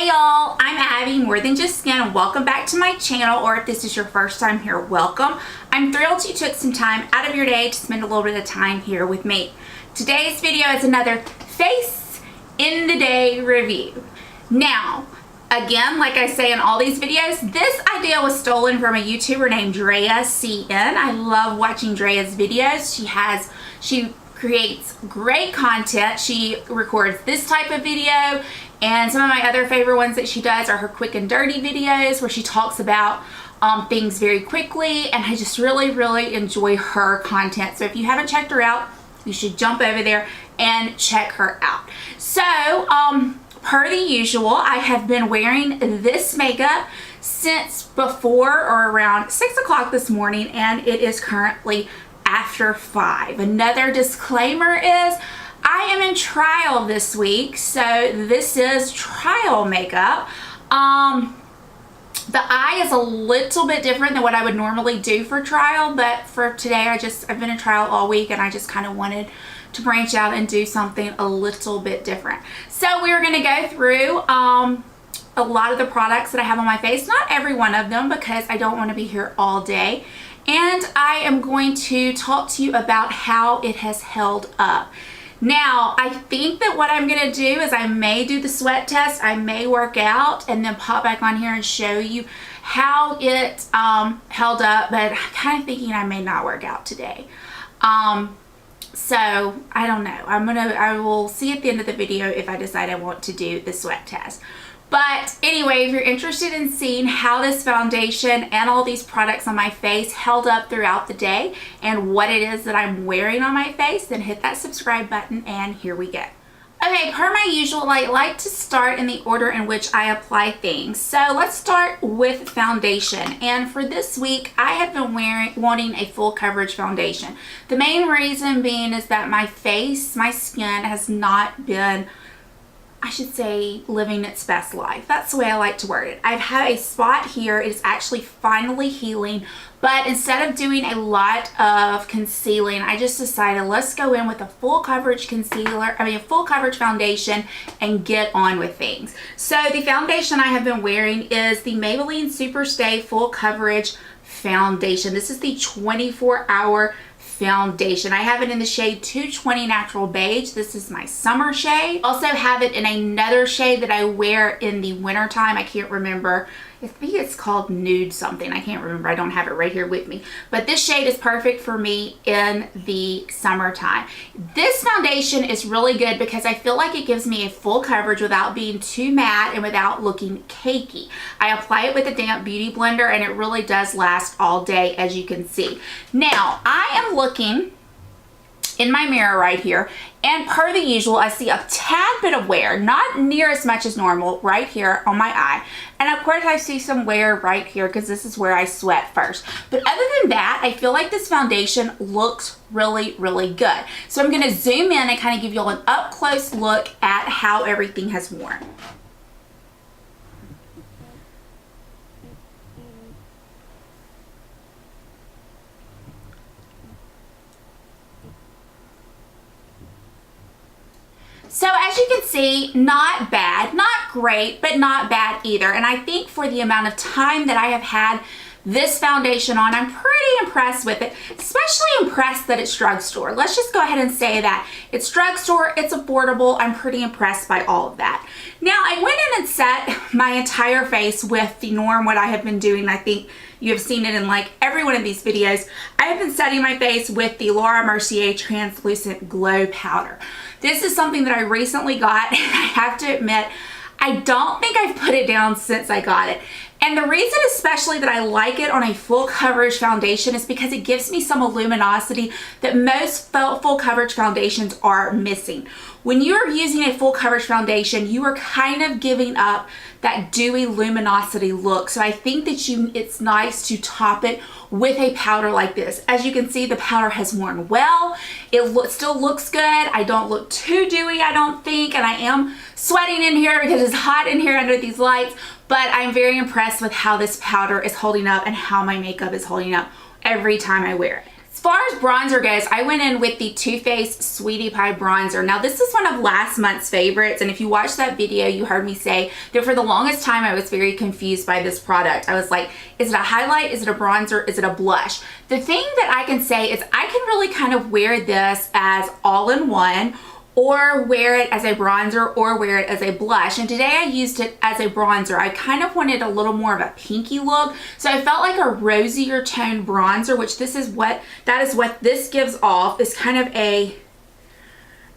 Hey y'all, I'm Abby, More Than Just Skin, and welcome back to my channel, or if this is your first time here, welcome. I'm thrilled you took some time out of your day to spend a little bit of time here with me. Today's video is another Face in the Day review. Now, again, like I say in all these videos, this idea was stolen from a YouTuber named Drea CN. I love watching Drea's videos. She creates great content. She records this type of video, and some of my other favorite ones that she does are her quick and dirty videos where she talks about things very quickly, and I just really enjoy her content. So if you haven't checked her out, you should jump over there and check her out. So per the usual, I have been wearing this makeup since before or around 6 o'clock this morning, and it is currently after 5. Another disclaimer is I am in trial this week, so this is trial makeup. The eye is a little bit different than what I would normally do for trial, but for today I've been in trial all week, and I just kind of wanted to branch out and do something a little bit different. So we're going to go through a lot of the products that I have on my face, not every one of them because I don't want to be here all day, and I am going to talk to you about how it has held up. Now, I think that what I'm going to do is I may do the sweat test, I may work out, and then pop back on here and show you how it held up, but I'm kind of thinking I may not work out today. So I don't know. I will see at the end of the video if I decide I want to do the sweat test. But anyway, if you're interested in seeing how this foundation and all these products on my face held up throughout the day and what it is that I'm wearing on my face, then hit that subscribe button, and here we go. Okay, per my usual, I like to start in the order in which I apply things. So let's start with foundation. And for this week, I have been wanting a full coverage foundation. The main reason being is that my skin has not been, I should say, living its best life. That's the way I like to word it. I've had a spot here. It's actually finally healing, but instead of doing a lot of concealing, I just decided let's go in with a full coverage a full coverage foundation and get on with things. So the foundation I have been wearing is the Maybelline Superstay Full Coverage Foundation. This is the 24-hour foundation. I have it in the shade 220 Natural Beige. This is my summer shade. Also have it in another shade that I wear in the winter time. I can't remember. I think it's called Nude something. I can't remember. I don't have it right here with me. But this shade is perfect for me in the summertime. This foundation is really good because I feel like it gives me a full coverage without being too matte and without looking cakey. I apply it with a damp beauty blender, and it really does last all day, as you can see. Now, I am looking in my mirror right here, and per the usual, I see a tad bit of wear, not near as much as normal, right here on my eye. And of course I see some wear right here because this is where I sweat first. But other than that, I feel like this foundation looks really good. So I'm going to zoom in and kind of give you all an up close look at how everything has worn. So as you can see, not bad, not great, but not bad either. And I think for the amount of time that I have had this foundation on, I'm pretty impressed with it, especially impressed that it's drugstore. Let's just go ahead and say that. It's drugstore, it's affordable. I'm pretty impressed by all of that. Now, I went in and set my entire face with the norm, what I have been doing. I think you have seen it in like every one of these videos. I have been setting my face with the Laura Mercier Translucent Glow Powder. This is something that I recently got, and I have to admit, I don't think I've put it down since I got it. And the reason especially that I like it on a full coverage foundation is because it gives me some luminosity that most full coverage foundations are missing. When you're using a full coverage foundation, you are kind of giving up that dewy luminosity look. So I think that it's nice to top it with a powder like this. As you can see, the powder has worn well. It still looks good. I don't look too dewy, I don't think, and I am sweating in here because it's hot in here under these lights, but I'm very impressed with how this powder is holding up and how my makeup is holding up every time I wear it. It's far as bronzer goes, I went in with the Too Faced Sweetie Pie bronzer. Now this is one of last month's favorites, and if you watched that video, you heard me say that for the longest time I was very confused by this product. I was like, is it a highlight? Is it a bronzer? Is it a blush? The thing that I can say is I can really kind of wear this as all-in-one, or wear it as a bronzer, or wear it as a blush. And today I used it as a bronzer. I kind of wanted a little more of a pinky look, so I felt like a rosier tone bronzer, which that is what this gives off, is kind of a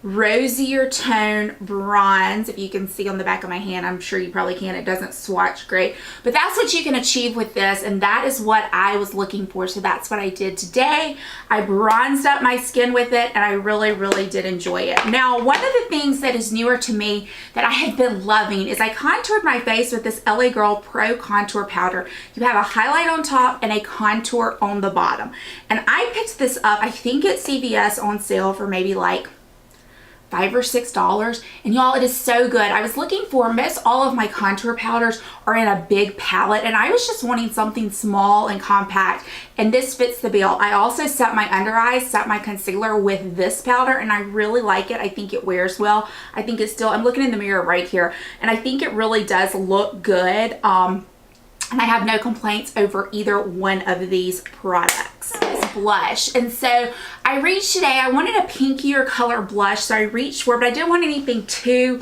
rosier tone bronze. If you can see on the back of my hand, I'm sure you probably can, it doesn't swatch great, but that's what you can achieve with this, and that is what I was looking for. So that's what I did today. I bronzed up my skin with it, and I really did enjoy it. Now, one of the things that is newer to me that I have been loving is I contoured my face with this LA Girl Pro Contour Powder. You have a highlight on top and a contour on the bottom, and I picked this up, I think at CVS on sale for maybe like $5 or $6, and y'all, it is so good. I was looking for, most all of my contour powders are in a big palette, and I was just wanting something small and compact, and this fits the bill. I also set my under eyes, set my concealer with this powder, and I really like it. I think it wears well. I think it's still, I'm looking in the mirror right here, and I think it really does look good. And I have no complaints over either one of these products. This blush, and so I reached today, I wanted a pinkier color blush, so I reached for it, but I didn't want anything too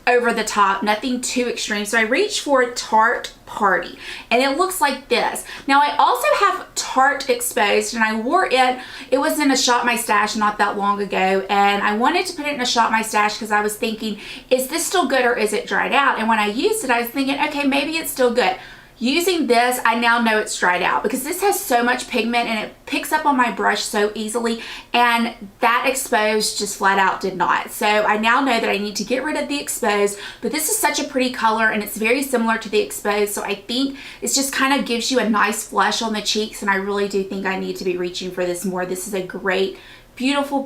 over the top, nothing too extreme, so I reached for Tarte Party, and it looks like this. Now I also have Tarte Exposed, and I wore it, it was in a Shop My Stash not that long ago, and I wanted to put it in a Shop My Stash because I was thinking, is this still good or is it dried out? And when I used it, I was thinking, okay, maybe it's still good. Using this, I now know it's dried out because this has so much pigment and it picks up on my brush so easily, and that Exposed just flat out did not. So I now know that I need to get rid of the Exposed, but this is such a pretty color and it's very similar to the Exposed, so I think it just kind of gives you a nice flush on the cheeks, and I really do think I need to be reaching for this more. This is a great, beautiful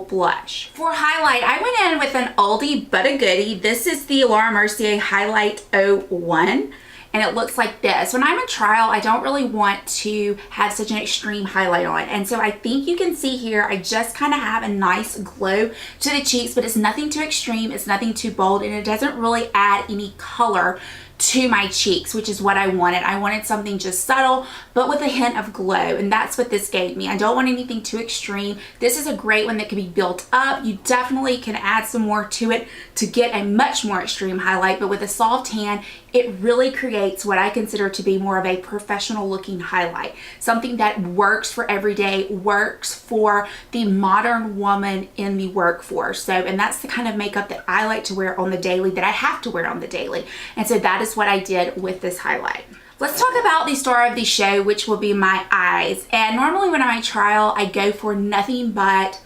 blush. For highlight, I went in with an oldie but a goodie. This is the Laura Mercier Highlight 01. And it looks like this. When I'm in trial, I don't really want to have such an extreme highlight on. And so I think you can see here, I just kind of have a nice glow to the cheeks, but it's nothing too extreme, it's nothing too bold, and it doesn't really add any color to my cheeks, which is what I wanted. I wanted something just subtle, but with a hint of glow, and that's what this gave me. I don't want anything too extreme. This is a great one that can be built up. You definitely can add some more to it to get a much more extreme highlight, but with a soft tan, it really creates what I consider to be more of a professional looking highlight. Something that works for every day, works for the modern woman in the workforce. So, and that's the kind of makeup that I like to wear on the daily, that I have to wear on the daily. And so that is what I did with this highlight. Let's talk about the star of the show, which will be my eyes. And normally when I'm at trial, I go for nothing but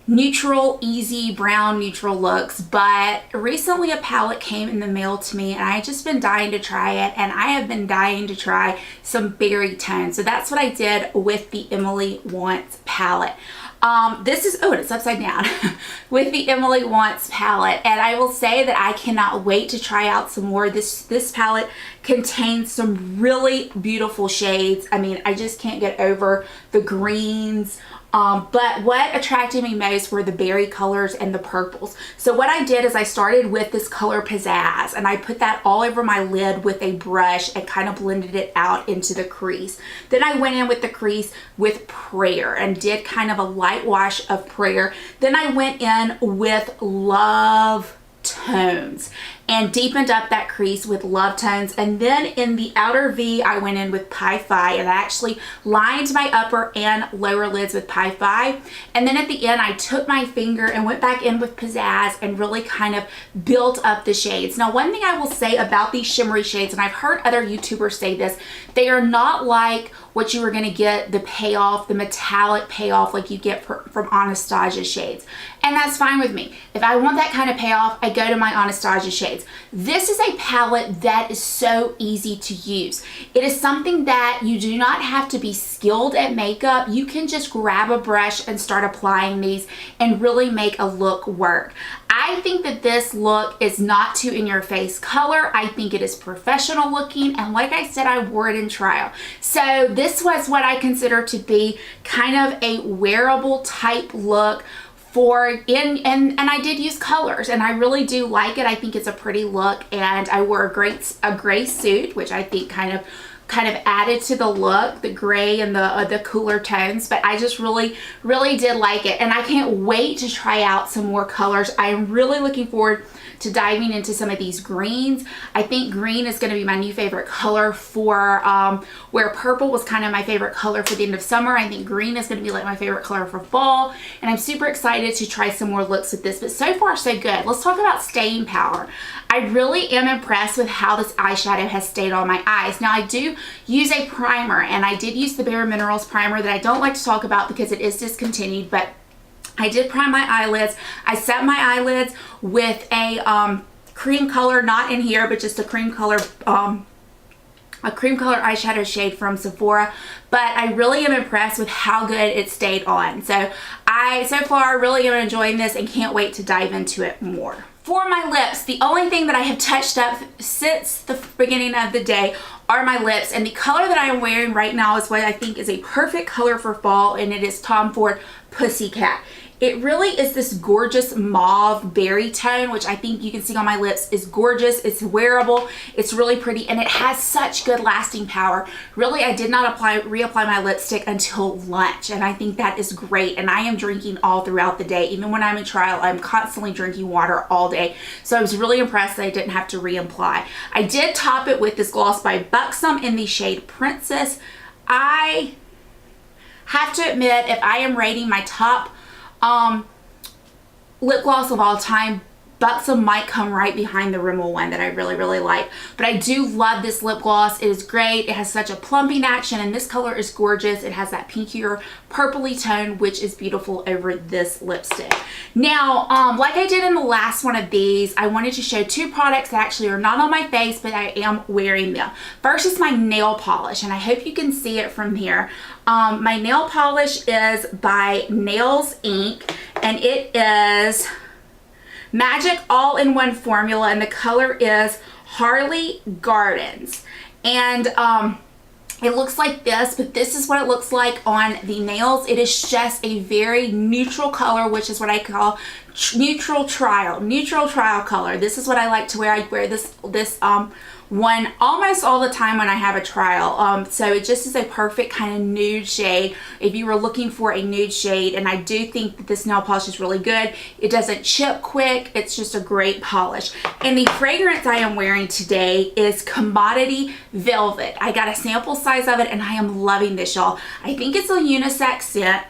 neutral, easy brown neutral looks, but recently a palette came in the mail to me and I just been dying to try it, and I have been dying to try some berry tone. So that's what I did with the Emily Wants palette. This is, oh, and it's upside down with the Emily Wants palette, and I will say that I cannot wait to try out some more. This palette contains some really beautiful shades. I mean, I just can't get over the greens. But what attracted me most were the berry colors and the purples. So what I did is I started with this color Pizzazz, and I put that all over my lid with a brush and kind of blended it out into the crease. Then I went in with the crease with Prayer and did kind of a light wash of Prayer. Then I went in with Love Tones and deepened up that crease with Love Tones, and then in the outer V I went in with Pi Phi, and I actually lined my upper and lower lids with Pi Phi, and then at the end I took my finger and went back in with Pizzazz and really kind of built up the shades. Now, one thing I will say about these shimmery shades, and I've heard other YouTubers say this, they are not like what you were going to get, the payoff, the metallic payoff like you get from Anastasia shades. And that's fine with me. If I want that kind of payoff, I go to my Anastasia shades. This is a palette that is so easy to use. It is something that you do not have to be skilled at makeup. You can just grab a brush and start applying these and really make a look work. I think that this look is not too in your face color. I think it is professional looking, and like I said, I wore it in trial. So this was what I consider to be kind of a wearable type look and I did use colors, and I really do like it. I think it's a pretty look, and I wore a gray suit, which I think kind of added to the look, the gray and the cooler tones, but I just really did like it, and I can't wait to try out some more colors. I am really looking forward to diving into some of these greens. I think green is going to be my new favorite color for where purple was kind of my favorite color for the end of summer. I think green is going to be like my favorite color for fall, and I'm super excited to try some more looks with this, but so far so good. Let's talk about staying power. I really am impressed with how this eyeshadow has stayed on my eyes. Now I do use a primer, and I did use the Bare Minerals primer that I don't like to talk about because it is discontinued, but I did prime my eyelids. I set my eyelids with a cream color, not in here, but just a cream color eyeshadow shade from Sephora, but I really am impressed with how good it stayed on. So far really am enjoying this and can't wait to dive into it more. For my lips, the only thing that I have touched up since the beginning of the day are my lips, and the color that I am wearing right now is what I think is a perfect color for fall, and it is Tom Ford Pussycat. It really is this gorgeous mauve berry tone, which I think you can see on my lips is gorgeous. It's wearable, it's really pretty, and it has such good lasting power. Really, I did not reapply my lipstick until lunch, and I think that is great, and I am drinking all throughout the day. Even when I'm in trial, I'm constantly drinking water all day, so I was really impressed that I didn't have to reapply. I did top it with this gloss by Buxom in the shade Princess. I have to admit, if I am rating my top lip gloss of all time, Buxom might come right behind the Rimmel one that I really like. But I do love this lip gloss. It is great. It has such a plumping action, and this color is gorgeous. It has that pinkier purpley tone, which is beautiful over this lipstick. Now, like I did in the last one of these, I wanted to show two products that actually are not on my face, but I am wearing them. First is my nail polish, and I hope you can see it from here. My nail polish is by Nails Inc., and it is Magic All-in-One Formula, and the color is Harley Gardens. And it looks like this, but this is what it looks like on the nails. It is just a very neutral color, which is what I call neutral trial color. This is what I like to wear. I wear this one almost all the time when I have a trial. So it just is a perfect kind of nude shade if you were looking for a nude shade, and I do think that this nail polish is really good. It doesn't chip quick. It's just a great polish. And the fragrance I am wearing today is Commodity Velvet. I got a sample size of it, and I am loving this, y'all. I think it's a unisex scent.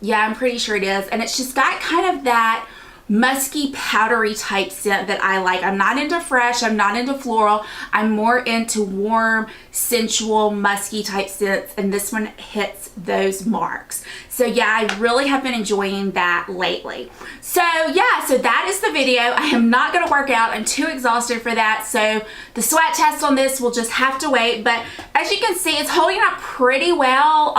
Yeah, I'm pretty sure it is. And it's just got kind of that musky, powdery type scent that I like. I'm not into fresh, I'm not into floral, I'm more into warm, sensual, musky type scents, and this one hits those marks. So yeah, I really have been enjoying that lately. So yeah, so that is the video. I am not going to work out, I'm too exhausted for that, so the sweat test on this will just have to wait, but as you can see, it's holding up pretty well.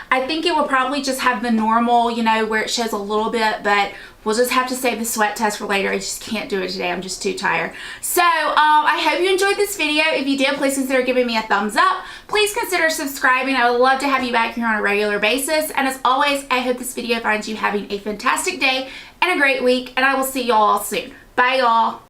I think it will probably just have the normal, you know, where it shows a little bit, but we'll just have to save the sweat test for later. I just can't do it today. I'm just too tired. So I hope you enjoyed this video. If you did, please consider giving me a thumbs up. Please consider subscribing. I would love to have you back here on a regular basis. And as always, I hope this video finds you having a fantastic day and a great week. And I will see y'all soon. Bye, y'all.